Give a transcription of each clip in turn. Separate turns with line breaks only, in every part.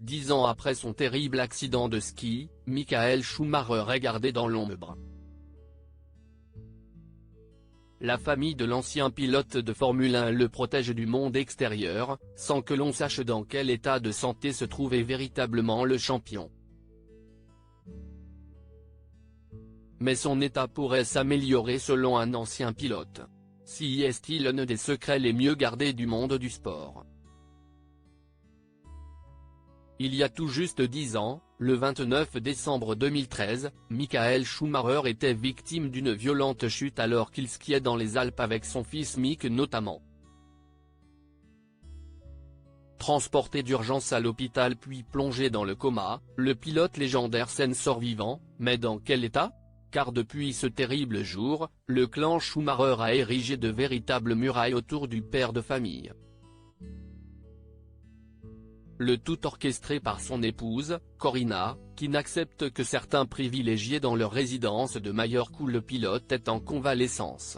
10 ans après son terrible accident de ski, Michael Schumacher est gardé dans l'ombre. La famille de l'ancien pilote de Formule 1 le protège du monde extérieur, sans que l'on sache dans quel état de santé se trouvait véritablement le champion. Mais son état pourrait s'améliorer selon un ancien pilote. Si est-il l'un des secrets les mieux gardés du monde du sport. Il y a tout juste 10 ans, le 29 décembre 2013, Michael Schumacher était victime d'une violente chute alors qu'il skiait dans les Alpes avec son fils Mick notamment. Transporté d'urgence à l'hôpital puis plongé dans le coma, le pilote légendaire s'en sort vivant, mais dans quel état ? Car depuis ce terrible jour, le clan Schumacher a érigé de véritables murailles autour du père de famille. Le tout orchestré par son épouse, Corina, qui n'accepte que certains privilégiés dans leur résidence de Majorque où le pilote est en convalescence.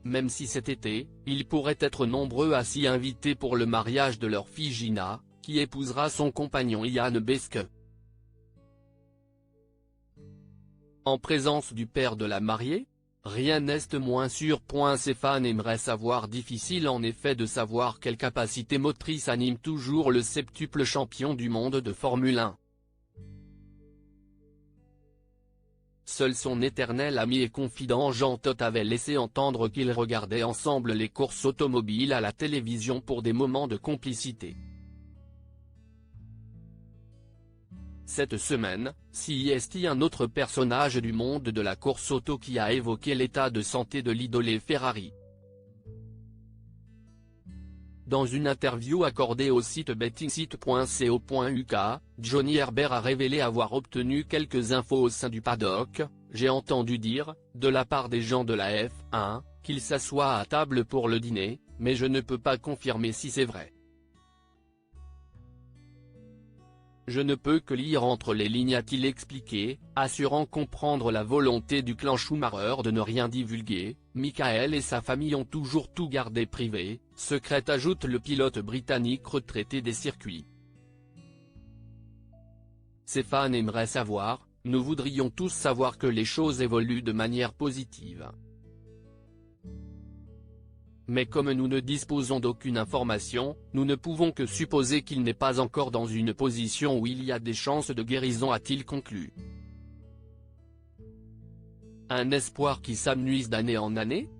Même si cet été, ils pourraient être nombreux à s'y inviter pour le mariage de leur fille Gina, qui épousera son compagnon Yann Besque. En présence du père de la mariée ? Rien n'est moins sûr. Ses fans aimeraient savoir. Difficile en effet de savoir quelle capacité motrice anime toujours le septuple champion du monde de Formule 1. Seul son éternel ami et confident Jean Todt avait laissé entendre qu'ils regardaient ensemble les courses automobiles à la télévision pour des moments de complicité. Cette semaine, si est un autre personnage du monde de la course auto qui a évoqué l'état de santé de l'idolé Ferrari. Dans une interview accordée au site bettingsite.co.uk, Johnny Herbert a révélé avoir obtenu quelques infos au sein du paddock. J'ai entendu dire, de la part des gens de la F1, qu'ils s'assoient à table pour le dîner, mais je ne peux pas confirmer si c'est vrai. Je ne peux que lire entre les lignes, a-t-il expliqué, assurant comprendre la volonté du clan Schumacher de ne rien divulguer. Michael et sa famille ont toujours tout gardé privé, secret, ajoute le pilote britannique retraité des circuits. Ses fans aimeraient savoir, nous voudrions tous savoir que les choses évoluent de manière positive. Mais comme nous ne disposons d'aucune information, nous ne pouvons que supposer qu'il n'est pas encore dans une position où il y a des chances de guérison, a-t-il conclu. Un espoir qui s'amenuise d'année en année ?